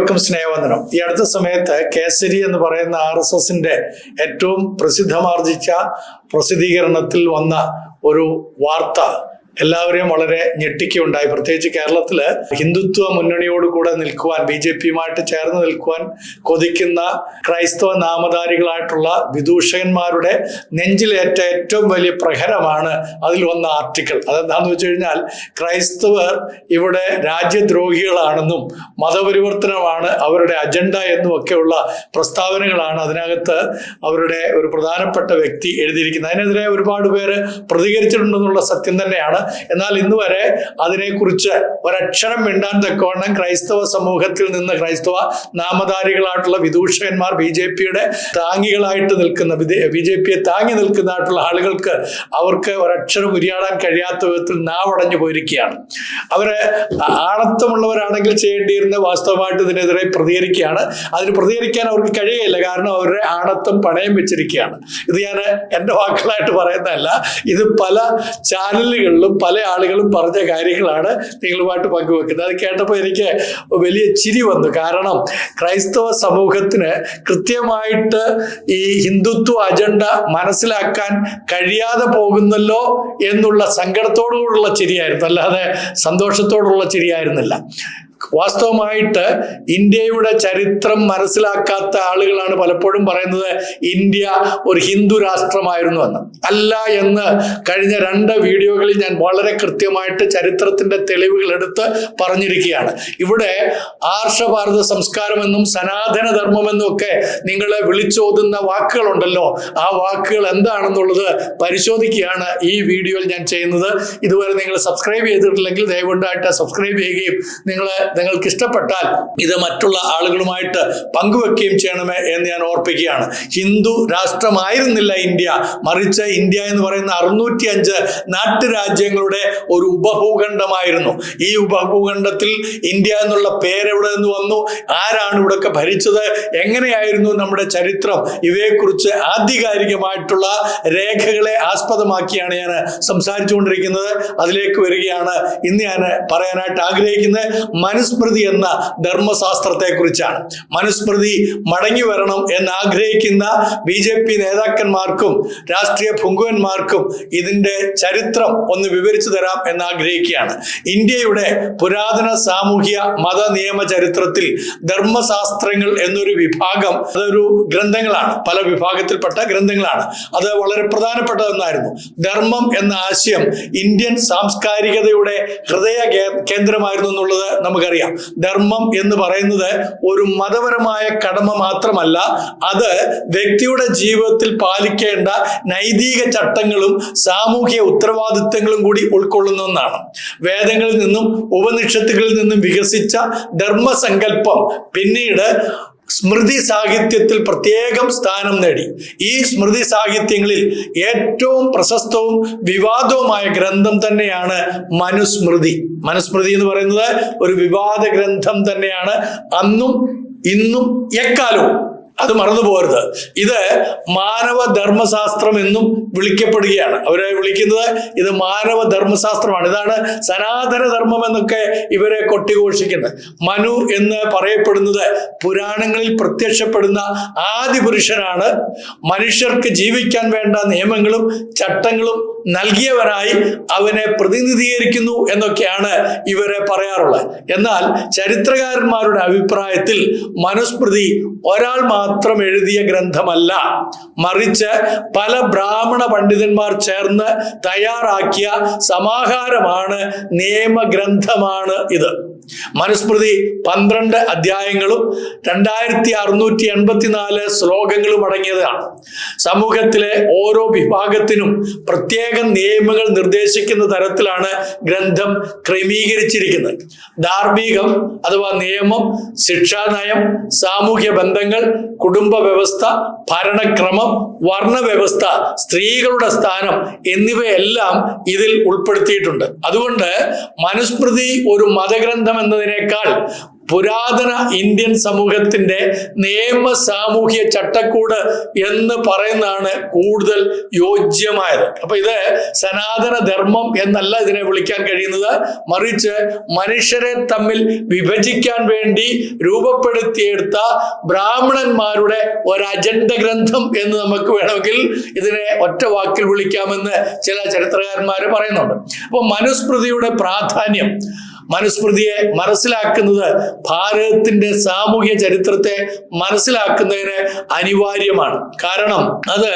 ഏവർക്കും സ്നേഹവന്ദനം. ഈ അടുത്ത സമയത്ത് കേസരി എന്ന് പറയുന്ന RSSന്റെ ഏറ്റവും പ്രസിദ്ധമാർജിച്ച പ്രസിദ്ധീകരണത്തിൽ വന്ന ഒരു വാർത്ത എല്ലാവരെയും വളരെ ഞെട്ടിക്കുകയുണ്ടായി. പ്രത്യേകിച്ച് കേരളത്തില് ഹിന്ദുത്വ മുന്നണിയോട് കൂടെ നിൽക്കുവാൻ, BJPയുമായിട്ട് ചേർന്ന് നിൽക്കുവാൻ കൊതിക്കുന്ന ക്രൈസ്തവ നാമധാരികളായിട്ടുള്ള വിദൂഷകന്മാരുടെ നെഞ്ചിലേറ്റ ഏറ്റവും വലിയ പ്രഹരമാണ് അതിൽ വന്ന ആർട്ടിക്കിൾ. അതെന്താന്ന് വെച്ച് കഴിഞ്ഞാൽ, ക്രൈസ്തവർ ഇവിടെ രാജ്യദ്രോഹികളാണെന്നും മതപരിവർത്തനമാണ് അവരുടെ അജണ്ട എന്നും ഒക്കെയുള്ള പ്രസ്താവനകളാണ് അതിനകത്ത് അവരുടെ ഒരു പ്രധാനപ്പെട്ട വ്യക്തി എഴുതിയിരിക്കുന്നത്. അതിനെതിരെ ഒരുപാട് പേര് പ്രതികരിച്ചിട്ടുണ്ടെന്നുള്ള സത്യം തന്നെയാണ്. എന്നാൽ ഇന്ന് വരെ അതിനെക്കുറിച്ച് ഒരക്ഷരം മിണ്ടാൻ തക്കവണ്ണം ക്രൈസ്തവ സമൂഹത്തിൽ നിന്ന്, ക്രൈസ്തവ നാമധാരികളായിട്ടുള്ള വിദൂഷകന്മാർ, BJPയുടെ താങ്ങികളായിട്ട് നിൽക്കുന്ന, BJPയെ താങ്ങി നിൽക്കുന്നതായിട്ടുള്ള ആളുകൾക്ക് അവർക്ക് ഒരക്ഷരം ഉരിയാടാൻ കഴിയാത്ത വിധത്തിൽ നാവടഞ്ഞു പോയിരിക്കുകയാണ്. അവര് ആണത്വമുള്ളവരാണെങ്കിൽ ചെയ്യേണ്ടിയിരുന്ന വാസ്തവമായിട്ട് ഇതിനെതിരെ പ്രതികരിക്കുകയാണ്. അതിന് പ്രതികരിക്കാൻ അവർക്ക് കഴിയില്ല, കാരണം അവരുടെ ആണത്വം പണയം വെച്ചിരിക്കുകയാണ്. ഇത് ഞാൻ എൻ്റെ വാക്കുകളായിട്ട് പറയുന്നതല്ല, ഇത് പല ചാനലുകളിലും പല ആളുകളും പറഞ്ഞ കാര്യങ്ങളാണ് നിങ്ങളുമായിട്ട് പങ്കുവെക്കുന്നത്. അത് കേട്ടപ്പോൾ എനിക്ക് വലിയ ചിരി വന്നു. കാരണം ക്രൈസ്തവ സമൂഹത്തിന് കൃത്യമായിട്ട് ഈ ഹിന്ദുത്വ അജണ്ട മനസ്സിലാക്കാൻ കഴിയാതെ പോകുന്നല്ലോ എന്നുള്ള സങ്കടത്തോടുകൂടുള്ള ചിരിയായിരുന്നു, അല്ലാതെ സന്തോഷത്തോടുള്ള ചിരിയായിരുന്നില്ല. വാസ്തവമായിട്ട് ഇന്ത്യയുടെ ചരിത്രം മനസ്സിലാക്കാത്ത ആളുകളാണ് പലപ്പോഴും പറയുന്നത് ഇന്ത്യ ഒരു ഹിന്ദു രാഷ്ട്രമായിരുന്നു എന്ന്. അല്ല എന്ന് കഴിഞ്ഞ 2 വീഡിയോകളിൽ ഞാൻ വളരെ കൃത്യമായിട്ട് ചരിത്രത്തിന്റെ തെളിവുകൾ എടുത്ത് പറഞ്ഞിരിക്കുകയാണ്. ഇവിടെ ആർഷഭാരത സംസ്കാരമെന്നും സനാതന ധർമ്മമെന്നും ഒക്കെ നിങ്ങളെ വിളിച്ചോതുന്ന വാക്കുകളുണ്ടല്ലോ, ആ വാക്കുകൾ എന്താണെന്നുള്ളത് പരിശോധിക്കുകയാണ് ഈ വീഡിയോയിൽ ഞാൻ ചെയ്യുന്നത്. ഇതുവരെ നിങ്ങൾ സബ്സ്ക്രൈബ് ചെയ്തിട്ടില്ലെങ്കിൽ ദയവുണ്ടായിട്ട് സബ്സ്ക്രൈബ് ചെയ്യുകയും നിങ്ങൾക്ക് ഇഷ്ടപ്പെട്ടാൽ ഇത് മറ്റുള്ള ആളുകളുമായിട്ട് പങ്കുവെക്കുകയും ചെയ്യണമേ എന്ന് ഞാൻ ഓർപ്പിക്കുകയാണ്. ഹിന്ദു രാഷ്ട്രമായിരുന്നില്ല ഇന്ത്യ, മറിച്ച് ഇന്ത്യ എന്ന് പറയുന്ന 605 നാട്ടുരാജ്യങ്ങളുടെ ഒരു ഉപഭൂഖണ്ഡമായിരുന്നു. ഈ ഉപഭൂഖണ്ഡത്തിൽ ഇന്ത്യ എന്നുള്ള പേരെവിടെ നിന്ന് വന്നു, ആരാണ് ഇവിടെയൊക്കെ ഭരിച്ചത്, എങ്ങനെയായിരുന്നു നമ്മുടെ ചരിത്രം, ഇവയെക്കുറിച്ച് ആധികാരികമായിട്ടുള്ള രേഖകളെ ആസ്പദമാക്കിയാണ് ഞാൻ സംസാരിച്ചുകൊണ്ടിരിക്കുന്നത്. അതിലേക്ക് വരികയാണ്. ഇന്ന് ഞാൻ പറയാനായിട്ട് ആഗ്രഹിക്കുന്നത് മനുസ്മൃതി എന്ന ധർമ്മശാസ്ത്രത്തെ കുറിച്ചാണ്. മനുസ്മൃതി മടങ്ങി വരണം എന്നാഗ്രഹിക്കുന്ന BJP നേതാക്കന്മാർക്കും രാഷ്ട്രീയ ഭുങ്കുവന്മാർക്കും ഇതിന്റെ ചരിത്രം ഒന്ന് വിവരിച്ചു തരാം എന്നാഗ്രഹിക്കുകയാണ്. ഇന്ത്യയുടെ പുരാതന സാമൂഹ്യ മത നിയമ ചരിത്രത്തിൽ ധർമ്മശാസ്ത്രങ്ങൾ എന്നൊരു വിഭാഗം, അതൊരു ഗ്രന്ഥങ്ങളാണ്, പല വിഭാഗത്തിൽപ്പെട്ട ഗ്രന്ഥങ്ങളാണ്. അത് വളരെ പ്രധാനപ്പെട്ട ഒന്നായിരുന്നു. ധർമ്മം എന്ന ആശയം ഇന്ത്യൻ സാംസ്കാരികതയുടെ ഹൃദയ കേന്ദ്രമായിരുന്നു എന്നുള്ളത് നമുക്കറിയാം. ധർമ്മം എന്ന് പറയുന്നത് ഒരു മതപരമായ കടമ മാത്രമല്ല, അത് വ്യക്തിയുടെ ജീവിതത്തിൽ പാലിക്കേണ്ട നൈതിക ചട്ടങ്ങളും സാമൂഹ്യ ഉത്തരവാദിത്തങ്ങളും കൂടി ഉൾക്കൊള്ളുന്ന ഒന്നാണ്. വേദങ്ങളിൽ നിന്നും ഉപനിഷത്തുകളിൽ നിന്നും വികസിച്ച ധർമ്മസങ്കല്പം പിന്നീട് സ്മൃതി സാഹിത്യത്തിൽ പ്രത്യേകം സ്ഥാനം നേടി. ഈ സ്മൃതി സാഹിത്യങ്ങളിൽ ഏറ്റവും പ്രശസ്തവും വിവാദവുമായ ഗ്രന്ഥം തന്നെയാണ് മനുസ്മൃതി. മനുസ്മൃതി എന്ന് പറയുന്നത് ഒരു വിവാദ ഗ്രന്ഥം തന്നെയാണ്, അന്നും ഇന്നും എക്കാലവും. അത് മറന്നു പോകരുത്. ഇത് മാനവ ധർമ്മശാസ്ത്രം എന്നും വിളിക്കപ്പെടുകയാണ്. അവരെ വിളിക്കുന്നത് ഇത് മാനവ ധർമ്മശാസ്ത്രമാണ്. ഇതാണ് സനാതന ധർമ്മം എന്നൊക്കെ ഇവരെ കൊട്ടിഘോഷിക്കുന്നത്. മനു എന്ന് പറയപ്പെടുന്നത് പുരാണങ്ങളിൽ പ്രത്യക്ഷപ്പെടുന്ന ആദിപുരുഷനാണ്. മനുഷ്യർക്ക് ജീവിക്കാൻ വേണ്ട നിയമങ്ങളും ചട്ടങ്ങളും നൽകിയവരായി അവനെ പ്രതിനിധീകരിക്കുന്നു എന്നൊക്കെയാണ് ഇവരെ പറയാറുള്ളത്. എന്നാൽ ചരിത്രകാരന്മാരുടെ അഭിപ്രായത്തിൽ മനുസ്മൃതി ഒരാൾ മാത്രം എഴുതിയ ഗ്രന്ഥമല്ല, മറിച്ച് പല ബ്രാഹ്മണ പണ്ഡിതന്മാർ ചേർന്ന് തയ്യാറാക്കിയ സമാഹാരമാണ്, നിയമഗ്രന്ഥമാണ് ഇത്. മനുസ്മൃതി 12 അധ്യായങ്ങളും 2684 ശ്ലോകങ്ങളും അടങ്ങിയതാണ്. സമൂഹത്തിലെ ഓരോ വിഭാഗത്തിനും പ്രത്യേക നിയമങ്ങൾ നിർദ്ദേശിക്കുന്ന തരത്തിലാണ് ഗ്രന്ഥം ക്രമീകരിച്ചിരിക്കുന്നത്. ധാർമ്മികം അഥവാ നിയമം, ശിക്ഷാനയം, സാമൂഹ്യ ബന്ധങ്ങൾ, കുടുംബ വ്യവസ്ഥ, ഭരണക്രമം, വർണ്ണവ്യവസ്ഥ, സ്ത്രീകളുടെ സ്ഥാനം എന്നിവയെല്ലാം ഇതിൽ ഉൾപ്പെടുത്തിയിട്ടുണ്ട്. അതുകൊണ്ട് മനുസ്മൃതി ഒരു മതഗ്രന്ഥം എന്നതിനേക്കാൾ പുരാതന ഇന്ത്യൻ സമൂഹത്തിന്റെ നിയമ സാമൂഹ്യ ചട്ടക്കൂട് എന്ന് പറയുന്നതാണ് കൂടുതൽ യോജ്യമായത്. അപ്പൊ ഇത് സനാതന ധർമ്മം എന്നല്ല ഇതിനെ വിളിക്കാൻ കഴിയുന്നത്, മറിച്ച് മനുഷ്യരെ തമ്മിൽ വിഭജിക്കാൻ വേണ്ടി രൂപപ്പെടുത്തിയെടുത്ത ബ്രാഹ്മണന്മാരുടെ ഒരു അജണ്ട ഗ്രന്ഥം എന്ന് നമുക്ക് വേണമെങ്കിൽ ഇതിനെ ഒറ്റ വാക്കിൽ വിളിക്കാമെന്ന് ചില ചരിത്രകാരന്മാർ പറയുന്നുണ്ട്. അപ്പോൾ മനുസ്മൃതിയുടെ പ്രാധാന്യം, മനുസ്മൃതിയെ മനസ്സിലാക്കുന്നത് ഭാരതത്തിന്റെ സാമൂഹ്യ ചരിത്രത്തെ മനസ്സിലാക്കുന്നതിന് അനിവാര്യമാണ്. കാരണം അത്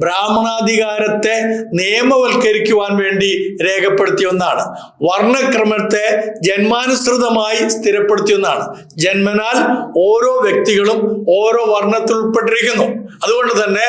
ബ്രാഹ്മണാധികാരത്തെ നിയമവൽക്കരിക്കുവാൻ വേണ്ടി രേഖപ്പെടുത്തിയ ഒന്നാണ്. വർണ്ണക്രമത്തെ ജന്മാനുസൃതമായി സ്ഥിരപ്പെടുത്തിയ ഒന്നാണ്. ജന്മനാൽ ഓരോ വ്യക്തികളും ഓരോ വർണ്ണത്തിൽ ഉൾപ്പെട്ടിരിക്കുന്നു. അതുകൊണ്ട് തന്നെ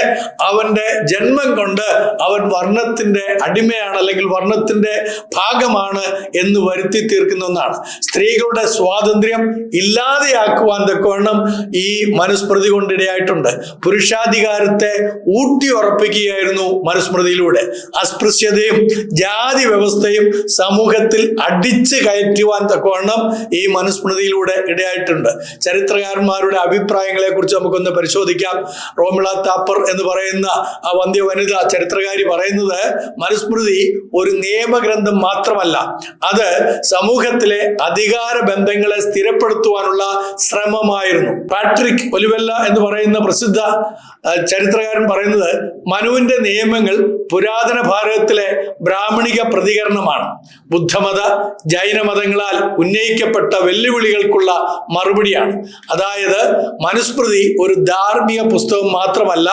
അവന്റെ ജന്മം കൊണ്ട് അവൻ വർണ്ണത്തിന്റെ അടിമയാണ്, അല്ലെങ്കിൽ വർണ്ണത്തിന്റെ ഭാഗമാണ് എന്ന് വരുത്തി തീർക്കുന്ന ഒന്നാണ്. സ്ത്രീകളുടെ സ്വാതന്ത്ര്യം ഇല്ലാതെയാക്കുവാൻ തക്കവണ്ണം ഈ മനുസ്മൃതി കൊണ്ടിടയായിട്ടുണ്ട്. പുരുഷാധികാരത്തെ ഊട്ടി ഉറപ്പിക്കുകയായിരുന്നു മനുസ്മൃതിയിലൂടെ. അസ്പൃശ്യതയും ജാതി വ്യവസ്ഥയും സമൂഹത്തിൽ അടിച്ചു കയറ്റുവാൻ തക്കവണ്ണം ഈ മനുസ്മൃതിയിലൂടെ ഇടയായിട്ടുണ്ട്. ചരിത്രകാരന്മാരുടെ അഭിപ്രായങ്ങളെ കുറിച്ച് നമുക്കൊന്ന് പരിശോധിക്കാം. റോമിള താപ്പർ എന്ന് പറയുന്ന ആ വന്ധ്യ വനിത ചരിത്രകാരി പറയുന്നത് മനുസ്മൃതി ഒരു നിയമഗ്രന്ഥം മാത്രമല്ല, അത് സമൂഹത്തിലെ അധികാര ബന്ധങ്ങളെ സ്ഥിരപ്പെടുത്തുവാനുള്ള ശ്രമമായിരുന്നു. പാട്രിക് ഒലിവെല്ല എന്ന് പറയുന്ന പ്രസിദ്ധ ചരിത്രകാരൻ പറയുന്നത് മനുവിന്റെ നിയമങ്ങൾ പുരാതന ഭാരതത്തിലെ ബ്രാഹ്മണിക പ്രതികരണമാണ്. ബുദ്ധമത ജൈനമതങ്ങളാൽ ഉന്നയിക്കപ്പെട്ട വെല്ലുവിളികൾക്കുള്ള മറുപടിയാണ്. അതായത് മനുസ്മൃതി ഒരു ധാർമ്മിക പുസ്തകം മാത്രമല്ല,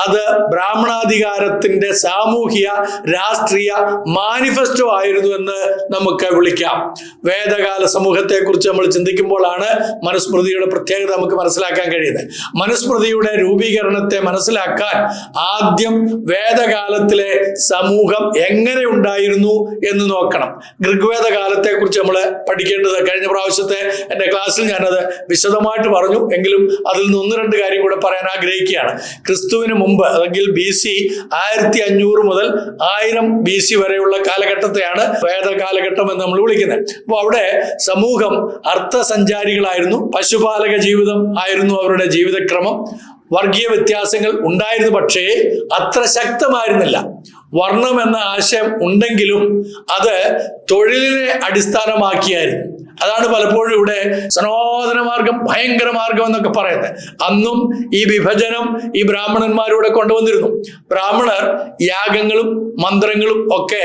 അത് ബ്രാഹ്മണാധികാരത്തിന്റെ സാമൂഹിക രാഷ്ട്രീയ മാനിഫെസ്റ്റോ ആയിരുന്നു എന്ന് നമുക്ക് വിളിക്കാം. വേദകാല സമൂഹത്തെ കുറിച്ച് നമ്മൾ ചിന്തിക്കുമ്പോഴാണ് മനുസ്മൃതിയുടെ പ്രത്യേകത നമുക്ക് മനസ്സിലാക്കാൻ കഴിയുന്നത്. മനുസ്മൃതിയുടെ രൂപീകരണത്തെ മനസ്സിലാക്കാൻ ആദ്യം വേദകാലത്തിലെ സമൂഹം എങ്ങനെ ഉണ്ടായിരുന്നു എന്ന് നോക്കണം. ഋഗ്വേദ കാലത്തെ കുറിച്ച് നമ്മൾ പഠിക്കേണ്ടത് കഴിഞ്ഞ പ്രാവശ്യത്തെ എൻ്റെ ക്ലാസ്സിൽ ഞാനത് വിശദമായിട്ട് പറഞ്ഞു, എങ്കിലും അതിൽ നിന്ന് ഒന്ന് രണ്ട് കാര്യം കൂടെ പറയാൻ ആഗ്രഹിക്കുകയാണ്. ക്രിസ്തുവിന് മുമ്പ്, അല്ലെങ്കിൽ BC 1500 മുതൽ 1000 BC വരെയുള്ള കാലഘട്ടത്തെയാണ് വേദ കാലഘട്ടം എന്ന് നമ്മൾ വിളിക്കുന്നത്. അപ്പോൾ അവിടെ സമൂഹം അർത്ഥസഞ്ചാരികളായിരുന്നു. പശുപാലക ജീവിതം ആയിരുന്നു അവരുടെ ജീവിതക്രമം. വർഗീയ വ്യത്യാസങ്ങൾ ഉണ്ടായിരുന്നു, പക്ഷേ അത്ര ശക്തമായിരുന്നില്ല. വർണ്ണം എന്ന ആശയം ഉണ്ടെങ്കിലും അത് തൊഴിലിനെ അടിസ്ഥാനമാക്കിയായിരുന്നു. അതാണ് പലപ്പോഴും ഇവിടെ സനാതന മാർഗം ഭയങ്കര മാർഗം എന്നൊക്കെ പറയുന്നത്. അന്നും ഈ വിഭജനം ഈ ബ്രാഹ്മണന്മാരൂടെ കൊണ്ടുവന്നിരുന്നു. ബ്രാഹ്മണർ യാഗങ്ങളും മന്ത്രങ്ങളും ഒക്കെ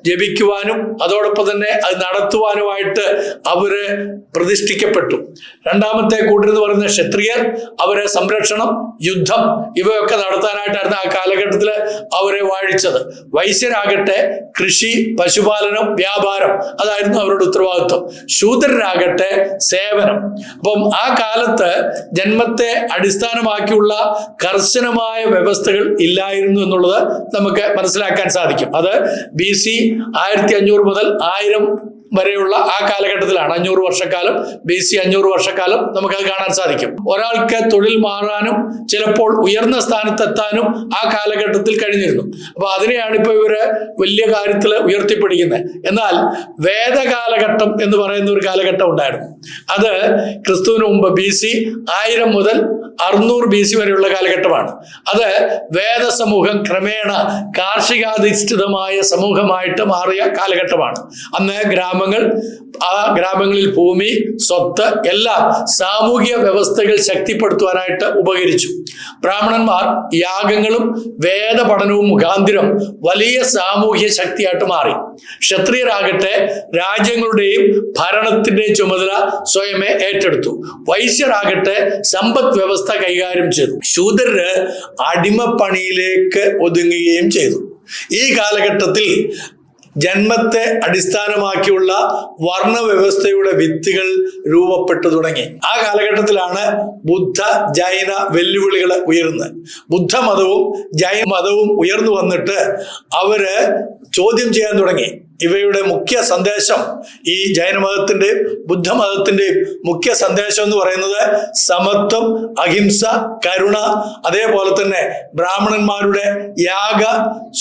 ജപിക്കുവാനും അതോടൊപ്പം തന്നെ അത് നടത്തുവാനുമായിട്ട് അവര് പ്രതിഷ്ഠിക്കപ്പെട്ടു. രണ്ടാമത്തെ കൂട്ടരെന്ന് പറയുന്ന ക്ഷത്രിയർ, അവരെ സംരക്ഷണം, യുദ്ധം ഇവയൊക്കെ നടത്താനായിട്ടായിരുന്നു ആ കാലഘട്ടത്തിൽ അവരെ വാഴിച്ചത്. വൈശ്യരാകട്ടെ കൃഷി, പശുപാലനം, വ്യാപാരം അതായിരുന്നു അവരുടെ ഉത്തരവാദിത്വം. ശൂദ്രരാകട്ടെ സേവനം. അപ്പം ആ കാലത്ത് ജന്മത്തെ അടിസ്ഥാനമാക്കിയുള്ള കർശനമായ വ്യവസ്ഥകൾ ഇല്ലായിരുന്നു എന്നുള്ളത് നമുക്ക് മനസ്സിലാക്കാൻ സാധിക്കും. അത് BC 1500 മുതൽ 1000 വരെയുള്ള ആ കാലഘട്ടത്തിലാണ്. 500 വർഷക്കാലം, BC 500 വർഷക്കാലം നമുക്കത് കാണാൻ സാധിക്കും. ഒരാൾക്ക് തൊഴിൽ മാറാനും ചിലപ്പോൾ ഉയർന്ന സ്ഥാനത്തെത്താനും ആ കാലഘട്ടത്തിൽ കഴിഞ്ഞിരുന്നു. അപ്പൊ അതിനെയാണ് ഇപ്പൊ ഇവര് വലിയ കാര്യത്തിൽ ഉയർത്തിപ്പിടിക്കുന്നത്. എന്നാൽ വേദകാലഘട്ടം എന്ന് പറയുന്ന ഒരു കാലഘട്ടം ഉണ്ടായിരുന്നു. അത് ക്രിസ്തുവിന് മുമ്പ് BC 1000 മുതൽ 600 BC വരെയുള്ള കാലഘട്ടമാണ്. അത് വേദസമൂഹം ക്രമേണ കാർഷികാധിഷ്ഠിതമായ സമൂഹമായിട്ട് മാറിയ കാലഘട്ടമാണ്. അന്ന് ആ ഗ്രാമങ്ങളിൽ ഭൂമി, സ്വത്ത് എല്ലാം സാമൂഹിക വ്യവസ്ഥകൾ ശക്തിപ്പെടുത്തുവാനായിട്ട് ഉപകരിച്ചു. ബ്രാഹ്മണന്മാർ യാഗങ്ങളും വേദപഠനവും മുഖാന്തിരം വലിയ സാമൂഹ്യ ശക്തിയായിട്ട് മാറി. ക്ഷത്രിയരാകട്ടെ രാജ്യങ്ങളുടെയും ഭരണത്തിന്റെയും ചുമതല സ്വയമേ ഏറ്റെടുത്തു. വൈശ്യരാകട്ടെ സമ്പദ് വ്യവസ്ഥ കൈകാര്യം ചെയ്തു. ശൂദ്രര് അടിമപ്പണിയിലേക്ക് ഒതുങ്ങുകയും ചെയ്തു. ഈ കാലഘട്ടത്തിൽ ജന്മത്തെ അടിസ്ഥാനമാക്കിയുള്ള വർണ്ണവ്യവസ്ഥയുടെ വിത്തുകൾ രൂപപ്പെട്ടു തുടങ്ങി. ആ കാലഘട്ടത്തിലാണ് ബുദ്ധ ജൈന വെല്ലുവിളികൾ ഉയരുന്നത്. ബുദ്ധമതവും ജൈന മതവും ഉയർന്നു വന്നിട്ട് അവര് ചോദ്യം ചെയ്യാൻ തുടങ്ങി. ഇവയുടെ മുഖ്യ സന്ദേശം, ഈ ജൈനമതത്തിന്റെയും ബുദ്ധമതത്തിന്റെയും മുഖ്യ സന്ദേശം എന്ന് പറയുന്നത് സമത്വം, അഹിംസ, കരുണ, അതേപോലെ തന്നെ ബ്രാഹ്മണന്മാരുടെ യാഗ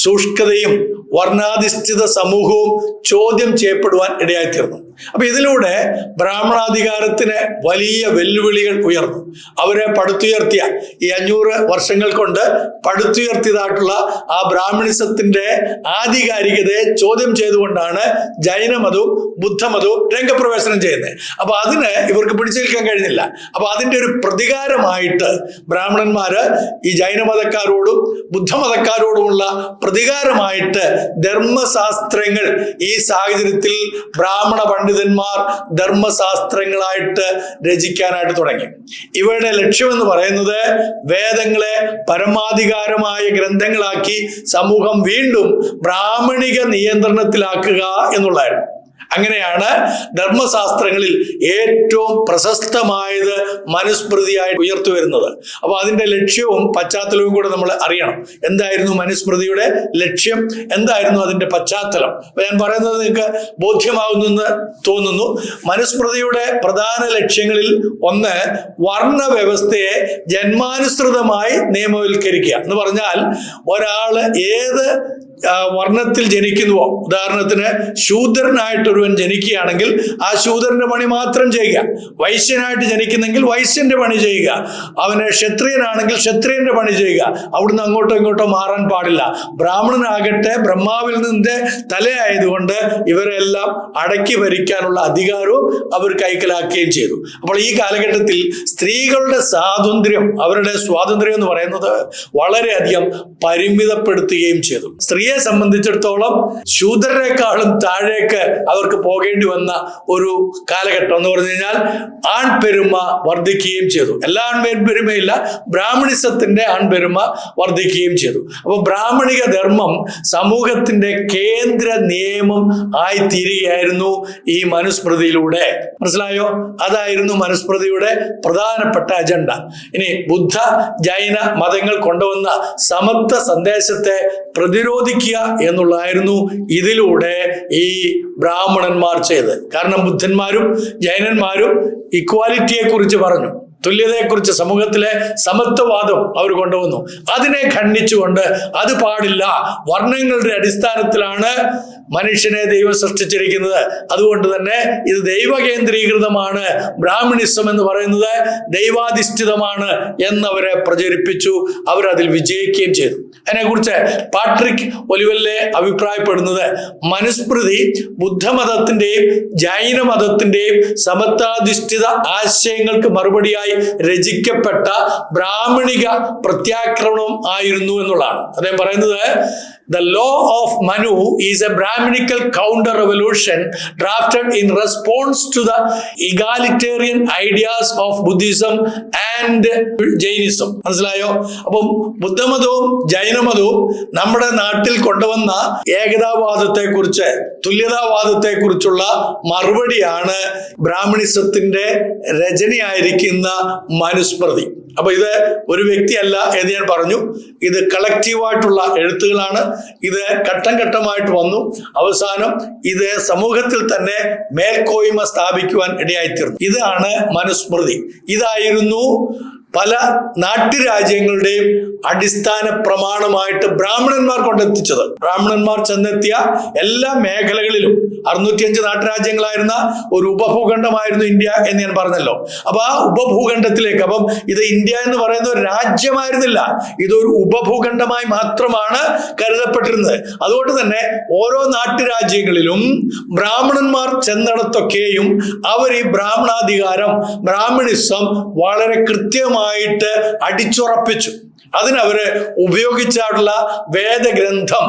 ശുഷ്കതയും വർണ്ണാധിഷ്ഠിത സമൂഹവും ചോദ്യം ചെയ്യപ്പെടുവാൻ ഇടയായിത്തീർന്നു. അപ്പൊ ഇതിലൂടെ ബ്രാഹ്മണാധികാരത്തിന് വലിയ വെല്ലുവിളികൾ ഉയർന്നു. അവരെ പടുത്തുയർത്തിയ ഈ 500 വർഷങ്ങൾ കൊണ്ട് പടുത്തുയർത്തിയതായിട്ടുള്ള ആ ബ്രാഹ്മണിസത്തിന്റെ ആധികാരികതയെ ചോദ്യം ചെയ്തുകൊണ്ടാണ് ജൈനമതവും ബുദ്ധമതവും രംഗപ്രവേശനം ചെയ്യുന്നത്. അപ്പൊ അതിന് ഇവർക്ക് പിടിച്ചു നിൽക്കാൻ കഴിഞ്ഞില്ല. അപ്പൊ അതിന്റെ ഒരു പ്രതികാരമായിട്ട് ബ്രാഹ്മണന്മാര് ഈ ജൈനമതക്കാരോടും ബുദ്ധമതക്കാരോടുമുള്ള പ്രതികാരമായിട്ട് ധർമ്മശാസ്ത്രങ്ങൾ ഈ സാഹചര്യത്തിൽ ബ്രാഹ്മണ പണ്ഡിതന്മാർ ധർമ്മശാസ്ത്രങ്ങളായിട്ട് രചിക്കാനായിട്ട് തുടങ്ങി. ഇവയുടെ ലക്ഷ്യമെന്ന് പറയുന്നത് വേദങ്ങളെ പരമാധികാരമായ ഗ്രന്ഥങ്ങളാക്കി സമൂഹം വീണ്ടും ബ്രാഹ്മണിക നിയന്ത്രണത്തിലാക്കുക എന്നുള്ളതായിരുന്നു. അങ്ങനെയാണ് ധർമ്മശാസ്ത്രങ്ങളിൽ ഏറ്റവും പ്രശസ്തമായത് മനുസ്മൃതിയായി ഉയർത്തു വരുന്നത്. അപ്പൊ അതിന്റെ ലക്ഷ്യവും പശ്ചാത്തലവും കൂടെ നമ്മൾ അറിയണം. എന്തായിരുന്നു മനുസ്മൃതിയുടെ ലക്ഷ്യം, എന്തായിരുന്നു അതിന്റെ പശ്ചാത്തലം? അപ്പൊ ഞാൻ പറയുന്നത് നിങ്ങൾക്ക് ബോധ്യമാകുന്നെന്ന് തോന്നുന്നു. മനുസ്മൃതിയുടെ പ്രധാന ലക്ഷ്യങ്ങളിൽ ഒന്ന് വർണ്ണവ്യവസ്ഥയെ ജന്മാനുസൃതമായി നിയമവൽക്കരിക്കുക എന്ന് പറഞ്ഞാൽ ഒരാള് ഏത് വർണ്ണത്തിൽ ജനിക്കുന്നുവോ, ഉദാഹരണത്തിന് ശൂദ്രനായിട്ടൊരുവൻ ജനിക്കുകയാണെങ്കിൽ ആ ശൂദ്രന്റെ പണി മാത്രം ചെയ്യുക, വൈശ്യനായിട്ട് ജനിക്കുന്നെങ്കിൽ വൈശ്യന്റെ പണി ചെയ്യുക, അവന് ക്ഷത്രിയനാണെങ്കിൽ ക്ഷത്രിയന്റെ പണി ചെയ്യുക, അവിടുന്ന് അങ്ങോട്ടോ ഇങ്ങോട്ടോ മാറാൻ പാടില്ല. ബ്രാഹ്മണനാകട്ടെ ബ്രഹ്മാവിൽ നിന്റെ തലയായതുകൊണ്ട് ഇവരെല്ലാം അടക്കി ഭരിക്കാനുള്ള അധികാരവും അവർ കൈക്കലാക്കുകയും ചെയ്തു. അപ്പോൾ ഈ കാലഘട്ടത്തിൽ സ്ത്രീകളുടെ അവരുടെ സ്വാതന്ത്ര്യം എന്ന് പറയുന്നത് വളരെയധികം പരിമിതപ്പെടുത്തുകയും ചെയ്തു. സ്ത്രീയെ സംബന്ധിച്ചിടത്തോളം ശൂദ്രരെക്കാളും താഴേക്ക് അവർക്ക് പോകേണ്ടി വന്ന ഒരു കാലഘട്ടം എന്ന് പറഞ്ഞു കഴിഞ്ഞാൽ ആൺപെരുമ വർദ്ധിക്കുകയും ചെയ്തു. എല്ലാ ആൺപെരുമയില്ല, ബ്രാഹ്മണിസത്തിന്റെ ആൺപെരുമ വർദ്ധിക്കുകയും ചെയ്തു. അപ്പൊ ബ്രാഹ്മണിക ധർമ്മം സമൂഹത്തിന്റെ കേന്ദ്ര നിയമം ആയി തീരുകയായിരുന്നു ഈ മനുസ്മൃതിയിലൂടെ. മനസ്സിലായോ? അതായിരുന്നു മനുസ്മൃതിയുടെ പ്രധാനപ്പെട്ട അജണ്ട. ഇനി ബുദ്ധ ജൈന മതങ്ങൾ കൊണ്ടുവന്ന സമത്വ സന്ദേശത്തെ പ്രതിരോധിക്കുക എന്നുള്ളതായിരുന്നു ഇതിലൂടെ ഈ ബ്രാഹ്മണന്മാർ ചെയ്തത്. കാരണം ബുദ്ധന്മാരും ജൈനന്മാരും ഇക്വാലിറ്റിയെ കുറിച്ച് പറഞ്ഞു, തുല്യതയെക്കുറിച്ച്, സമൂഹത്തിലെ സമത്വവാദം അവർ കൊണ്ടുവന്നു. അതിനെ ഖണ്ഡിച്ചുകൊണ്ട് അത് പാടില്ല, വർണ്ണങ്ങളുടെ അടിസ്ഥാനത്തിലാണ് മനുഷ്യനെ ദൈവം സൃഷ്ടിച്ചിരിക്കുന്നത്, അതുകൊണ്ട് തന്നെ ഇത് ദൈവകേന്ദ്രീകൃതമാണ്, ബ്രാഹ്മണിസം എന്ന് പറയുന്നത് ദൈവാധിഷ്ഠിതമാണ് എന്നവരെ പ്രചരിപ്പിച്ചു. അവരതിൽ വിജയിക്കുകയും ചെയ്തു. അതിനെക്കുറിച്ച് പാട്രിക് ഒലിവല്ലെ അഭിപ്രായപ്പെടുന്നത് മനുസ്മൃതി ബുദ്ധമതത്തിന്റെയും ജൈനമതത്തിന്റെയും സമത്വാധിഷ്ഠിത ആശയങ്ങൾക്ക് മറുപടിയായി രചിക്കപ്പെട്ട ബ്രാഹ്മണിക പ്രത്യാക്രമണം ആയിരുന്നു എന്നുള്ളതാണ്. അദ്ദേഹം പറയുന്നത് The law of Manu is a Brahminical counter-revolution drafted in response to the egalitarian ideas of Buddhism and Jainism. മനസ്സിലായോ? അപ്പം ബുദ്ധമതവും ജൈനമതവും നമ്മുടെ നാട്ടിൽ കൊണ്ടുവന്ന ഏകതാവാദത്തെക്കുറിച്ച്, തുല്യതാവാദത്തെക്കുറിച്ചുള്ള മറുപടിയാണ് ബ്രാഹ്മണിസത്തിന്റെ രചനയായിരിക്കുന്ന മനുസ്മൃതി. അപ്പൊ ഇത് ഒരു വ്യക്തിയല്ല എന്ന് ഞാൻ പറഞ്ഞു, ഇത് കളക്റ്റീവായിട്ടുള്ള എഴുത്തുകളാണ്. ഇത് ഘട്ടം ഘട്ടമായിട്ട് വന്നു. അവസാനം ഇത് സമൂഹത്തിൽ തന്നെ മേൽക്കോയ്മ സ്ഥാപിക്കുവാൻ ഇടയായിത്തീർന്നു. ഇതാണ് മനുസ്മൃതി. ഇതായിരുന്നു പല നാട്ടുരാജ്യങ്ങളുടെയും അടിസ്ഥാന പ്രമാണമായിട്ട് ബ്രാഹ്മണന്മാർ കൊണ്ടെത്തിച്ചത്. ബ്രാഹ്മണന്മാർ ചെന്നെത്തിയ എല്ലാ മേഖലകളിലും 605 നാട്ടുരാജ്യങ്ങളായിരുന്ന ഒരു ഉപഭൂഖണ്ഡമായിരുന്നു ഇന്ത്യ എന്ന് ഞാൻ പറഞ്ഞല്ലോ. അപ്പൊ ആ ഉപഭൂഖണ്ഡത്തിലേക്ക്, അപ്പം ഇത് ഇന്ത്യ എന്ന് പറയുന്ന ഒരു രാജ്യമായിരുന്നില്ല, ഇതൊരു ഉപഭൂഖണ്ഡമായി മാത്രമാണ് കരുതപ്പെട്ടിരുന്നത്. അതുകൊണ്ട് തന്നെ ഓരോ നാട്ടുരാജ്യങ്ങളിലും ബ്രാഹ്മണന്മാർ ചെന്നിടത്തൊക്കെയും അവർ ഈ ബ്രാഹ്മണാധികാരം, ബ്രാഹ്മണിസം വളരെ കൃത്യമായിട്ട് അടിച്ചുറപ്പിച്ചു. അതിനവര് ഉപയോഗിച്ചിട്ടുള്ള വേദഗ്രന്ഥം,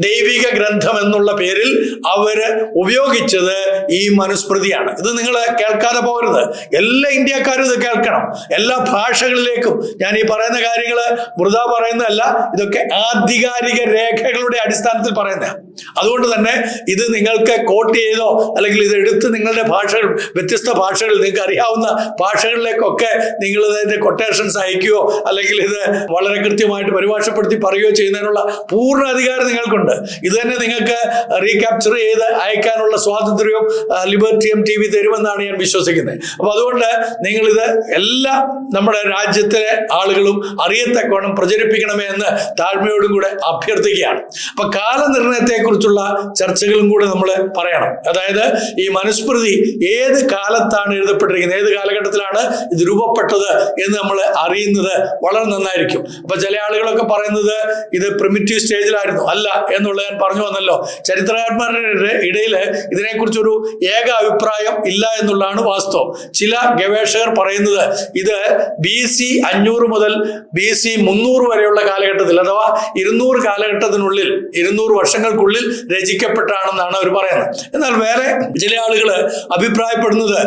ദൈവിക ഗ്രന്ഥം എന്നുള്ള പേരിൽ അവര് ഉപയോഗിച്ചത് ഈ മനുസ്മൃതിയാണ്. ഇത് നിങ്ങൾ കേൾക്കാതെ പോകരുത്. എല്ലാ ഇന്ത്യക്കാരും ഇത് കേൾക്കണം. എല്ലാ ഭാഷകളിലേക്കും ഞാൻ ഈ പറയുന്ന കാര്യങ്ങൾ വൃഥാ പറയുന്നതല്ല, ഇതൊക്കെ ആധികാരിക രേഖകളുടെ അടിസ്ഥാനത്തിൽ പറയുന്നതാണ്. അതുകൊണ്ട് തന്നെ ഇത് നിങ്ങൾക്ക് കോട്ട് ചെയ്തോ അല്ലെങ്കിൽ ഇത് എടുത്ത് നിങ്ങളുടെ ഭാഷകൾ, വ്യത്യസ്ത ഭാഷകൾ, നിങ്ങൾക്ക് അറിയാവുന്ന ഭാഷകളിലേക്കൊക്കെ നിങ്ങൾ ഇതിന്റെ കൊട്ടേഷൻസ് അയക്കുകയോ അല്ലെങ്കിൽ ഇത് വളരെ കൃത്യമായിട്ട് പരിഭാഷപ്പെടുത്തി പറയുകയോ ചെയ്യുന്നതിനുള്ള പൂർണ്ണ അധികാരം നിങ്ങൾക്കുണ്ട്. ഇത് തന്നെ നിങ്ങൾക്ക് റീക്യാപ്ചർ ചെയ്ത് അയക്കാനുള്ള സ്വാതന്ത്ര്യവും ലിബർട്ടിയം TV തരുമെന്നാണ് ഞാൻ വിശ്വസിക്കുന്നത്. അപ്പൊ അതുകൊണ്ട് നിങ്ങളിത് എല്ലാ നമ്മുടെ രാജ്യത്തിലെ ആളുകളും അറിയത്തക്കവണ്ണം പ്രചരിപ്പിക്കണമേ എന്ന് താഴ്മയോടും കൂടെ അഭ്യർത്ഥിക്കുകയാണ്. അപ്പൊ കാലനിർണയത്തെക്കുറിച്ചുള്ള ചർച്ചകളും കൂടെ നമ്മൾ പറയണം. അതായത് ഈ മനുസ്മൃതി ഏത് കാലത്താണ് എഴുതപ്പെട്ടിരിക്കുന്നത്, ഏത് കാലഘട്ടത്തിലാണ് ഇത് രൂപപ്പെട്ടത് എന്ന് നമ്മൾ അറിയുന്നത് വളരെ നന്നായിരിക്കും. അപ്പൊ ചില ആളുകളൊക്കെ പറയുന്നത് ഇത് പ്രിമിറ്റീവ് സ്റ്റേജിലായിരുന്നു. അല്ല എന്നുള്ളത് ഞാൻ പറഞ്ഞു വന്നല്ലോ. ചരിത്രകാരന്മാരുടെ ഇടയിൽ ഇതിനെക്കുറിച്ചൊരു ഏക അഭിപ്രായം ഇല്ല എന്നുള്ളതാണ് വാസ്തവം. ചില ഗവേഷകർ പറയുന്നത് ഇത് BC 500 മുതൽ BC 300 വരെയുള്ള കാലഘട്ടത്തിൽ, അഥവാ 200 കാലഘട്ടത്തിനുള്ളിൽ, 200 വർഷങ്ങൾക്കുള്ളിൽ രചിക്കപ്പെട്ടാണെന്നാണ് അവർ പറയുന്നത്. എന്നാൽ വേറെ ചില ആളുകൾ അഭിപ്രായപ്പെടുന്നത്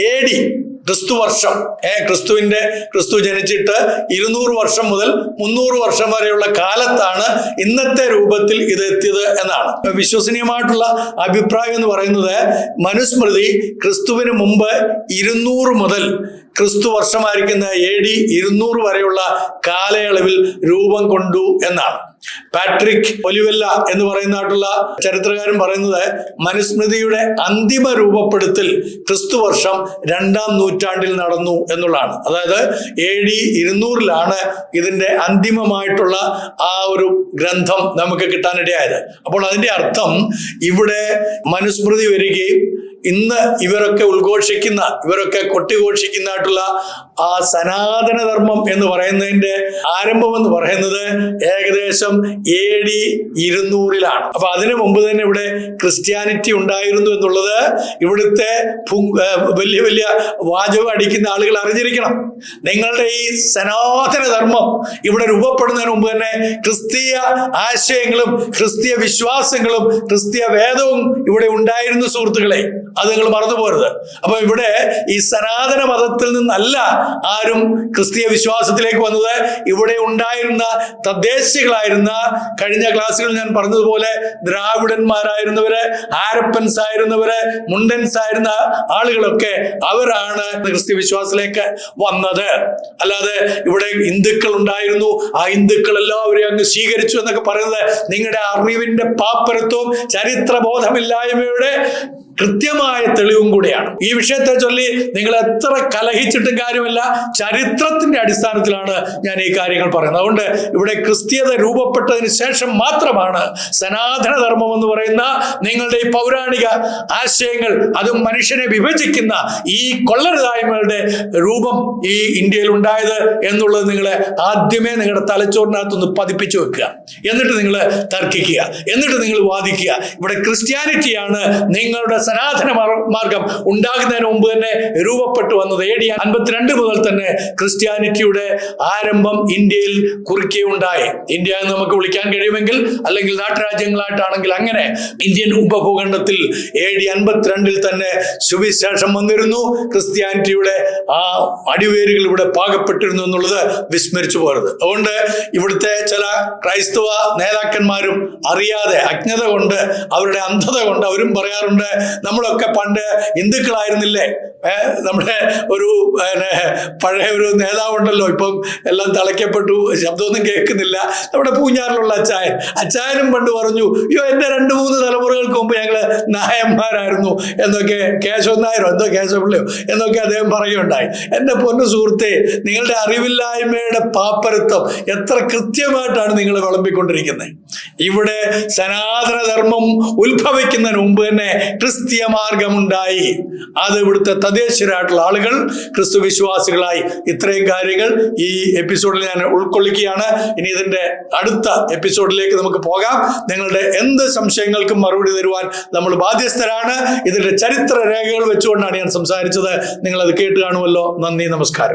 AD ക്രിസ്തു വർഷം, ക്രിസ്തു ജനിച്ചിട്ട് 200 വർഷം മുതൽ 300 വർഷം വരെയുള്ള കാലത്താണ് ഇന്നത്തെ രൂപത്തിൽ ഇത് എത്തിയത് എന്നാണ്. വിശ്വസനീയമായിട്ടുള്ള അഭിപ്രായം എന്ന് പറയുന്നത് മനുസ്മൃതി ക്രിസ്തുവിന് മുമ്പ് 200 മുതൽ ക്രിസ്തു വർഷമായിരിക്കുന്ന AD 200 വരെയുള്ള കാലയളവിൽ രൂപം കൊണ്ടു എന്നാണ്. പാട്രിക് ഒലിവെല്ല എന്ന് പറയുന്നതായിട്ടുള്ള ചരിത്രകാരൻ പറയുന്നത് മനുസ്മൃതിയുടെ അന്തിമ രൂപപ്പെടുത്തൽ ക്രിസ്തു വർഷം 2-ാം നൂറ്റാണ്ടിൽ നടന്നു എന്നുള്ളതാണ്. അതായത് AD 200-ലാണ് ഇതിന്റെ അന്തിമമായിട്ടുള്ള ആ ഒരു ഗ്രന്ഥം നമുക്ക് കിട്ടാനിടയായത്. അപ്പോൾ അതിന്റെ അർത്ഥം ഇവിടെ മനുസ്മൃതി വരികയും ഇന്ന് ഇവരൊക്കെ ഉദ്ഘോഷിക്കുന്ന, ഇവരൊക്കെ കൊട്ടിഘോഷിക്കുന്നതായിട്ടുള്ള ആ സനാതനധർമ്മം എന്ന് പറയുന്നതിന്റെ ആരംഭം എന്ന് പറയുന്നത് ഏകദേശം AD 200-ലാണ്. അപ്പൊ അതിനു മുമ്പ് തന്നെ ഇവിടെ ക്രിസ്ത്യാനിറ്റി ഉണ്ടായിരുന്നു എന്നുള്ളത് ഇവിടുത്തെ വലിയ വലിയ വാചകം അടിക്കുന്ന ആളുകൾ അറിഞ്ഞിരിക്കണം. നിങ്ങളുടെ ഈ സനാതനധർമ്മം ഇവിടെ രൂപപ്പെടുന്നതിന് മുമ്പ് തന്നെ ക്രിസ്തീയ ആശയങ്ങളും ക്രിസ്തീയ വിശ്വാസങ്ങളും ക്രിസ്തീയ വേദവും ഇവിടെ ഉണ്ടായിരുന്നു സുഹൃത്തുക്കളെ. അത് നിങ്ങൾ മറന്നു പോരുത്. അപ്പൊ ഇവിടെ ഈ സനാതന മതത്തിൽ നിന്നല്ല ആരും ക്രിസ്തീയ വിശ്വാസത്തിലേക്ക് വന്നത്. ഇവിടെ ഉണ്ടായിരുന്ന തദ്ദേശികളായിരുന്ന, കഴിഞ്ഞ ക്ലാസ്സുകളിൽ ഞാൻ പറഞ്ഞതുപോലെ ദ്രാവിഡന്മാരായിരുന്നവര്, ഹാരപ്പൻസ് ആയിരുന്നവര്, മുണ്ടൻസ് ആയിരുന്ന ആളുകളൊക്കെ അവരാണ് ക്രിസ്തീയ വിശ്വാസത്തിലേക്ക് വന്നത്. അല്ലാതെ ഇവിടെ ഹിന്ദുക്കൾ ഉണ്ടായിരുന്നു, ആ ഹിന്ദുക്കൾ എല്ലാവരെയും അങ്ങ് സ്വീകരിച്ചു എന്നൊക്കെ പറയുന്നത് നിങ്ങളുടെ അറിവിന്റെ പാപ്പരത്വവും ചരിത്രബോധമില്ലായ്മയുടെ കൃത്യമായ തെളിവും കൂടെയാണ്. ഈ വിഷയത്തെ ചൊല്ലി നിങ്ങൾ എത്ര കലഹിച്ചിട്ടും കാര്യമില്ല. ചരിത്രത്തിന്റെ അടിസ്ഥാനത്തിലാണ് ഞാൻ ഈ കാര്യങ്ങൾ പറയുന്നത്. അതുകൊണ്ട് ഇവിടെ ക്രിസ്തീയത രൂപപ്പെട്ടതിന് ശേഷം മാത്രമാണ് സനാതനധർമ്മം എന്ന് പറയുന്ന നിങ്ങളുടെ ഈ പൗരാണിക ആശയങ്ങൾ, അതും മനുഷ്യനെ വിഭജിക്കുന്ന ഈ കൊള്ളരുതായ്മകളുടെ രൂപം ഈ ഇന്ത്യയിൽ ഉണ്ടായത് എന്നുള്ളത് നിങ്ങൾ ആദ്യമേ നിങ്ങളുടെ തലച്ചോറിനകത്തൊന്ന് പതിപ്പിച്ചു വെക്കുക. എന്നിട്ട് നിങ്ങൾ തർക്കിക്കുക, എന്നിട്ട് നിങ്ങൾ വാദിക്കുക. ഇവിടെ ക്രിസ്ത്യാനിറ്റിയാണ് നിങ്ങളുടെ സനാതന മാർഗം ഉണ്ടാകുന്നതിന് മുമ്പ് തന്നെ രൂപപ്പെട്ടു വന്നത്. AD 52 മുതൽ തന്നെ ക്രിസ്ത്യാനിറ്റിയുടെ ആരംഭം ഇന്ത്യയിൽ കുറിക്കുകയുണ്ടായി. ഇന്ത്യ എന്ന് നമുക്ക് വിളിക്കാൻ കഴിയുമെങ്കിൽ, അല്ലെങ്കിൽ നാട്ടുരാജ്യങ്ങളായിട്ടാണെങ്കിൽ അങ്ങനെ ഇന്ത്യൻ ഉപഭൂഖണ്ഡത്തിൽ AD 52-ൽ തന്നെ സുവിശേഷം വന്നിരുന്നു. ക്രിസ്ത്യാനിറ്റിയുടെ ആ അടിവേരുകൾ ഇവിടെ പാകപ്പെട്ടിരുന്നു എന്നുള്ളത് വിസ്മരിച്ചു പോരുത്. അതുകൊണ്ട് ഇവിടുത്തെ ചില ക്രൈസ്തവ നേതാക്കന്മാരും അറിയാതെ, അജ്ഞത കൊണ്ട്, അവരുടെ അന്ധത കൊണ്ട് അവരും പറയാറുണ്ട്, നമ്മളൊക്കെ പണ്ട് ഹിന്ദുക്കളായിരുന്നില്ലേ. നമ്മുടെ ഒരു പഴയ ഒരു നേതാവുണ്ടല്ലോ, ഇപ്പം എല്ലാം തളയ്ക്കപ്പെട്ടു, ശബ്ദമൊന്നും കേൾക്കുന്നില്ല, നമ്മുടെ പൂഞ്ഞാറിലുള്ള അച്ചായനും പണ്ട് പറഞ്ഞു, അയ്യോ എൻ്റെ 2-3 തലമുറകൾക്ക് മുമ്പ് ഞങ്ങള് നായന്മാരായിരുന്നു എന്നൊക്കെ, കേശവൻ നായരോ എന്തോ കേശവപിള്ളയോ എന്നൊക്കെ അദ്ദേഹം പറയുകയുണ്ടായി. എൻ്റെ പൊന്നു സുഹൃത്തെ, നിങ്ങളുടെ അറിവില്ലായ്മയുടെ പാപ്പരത്വം എത്ര കൃത്യമായിട്ടാണ് നിങ്ങൾ വിളമ്പിക്കൊണ്ടിരിക്കുന്നത്. ഇവിടെ സനാതനധർമ്മം ഉത്ഭവിക്കുന്നതിന് മുമ്പ് തന്നെ ക്രിസ്തീയ മാർഗമുണ്ടായി. അത് ഇവിടുത്തെ തദ്ദേശീയരായിട്ടുള്ള ആളുകൾ ക്രിസ്തു വിശ്വാസികളായി. ഇത്രയും കാര്യങ്ങൾ ഈ എപ്പിസോഡിൽ ഞാൻ ഉൾക്കൊള്ളിക്കുകയാണ്. ഇനി ഇതിന്റെ അടുത്ത എപ്പിസോഡിലേക്ക് നമുക്ക് പോകാം. നിങ്ങളുടെ എന്ത് സംശയങ്ങൾക്കും മറുപടി തരുവാൻ നമ്മൾ ബാധ്യസ്ഥരാണ്. ഇതിന്റെ ചരിത്ര രേഖകൾ വെച്ചുകൊണ്ടാണ് ഞാൻ സംസാരിച്ചത്. നിങ്ങൾ അത് കേട്ട് കാണുമല്ലോ. നന്ദി, നമസ്കാരം.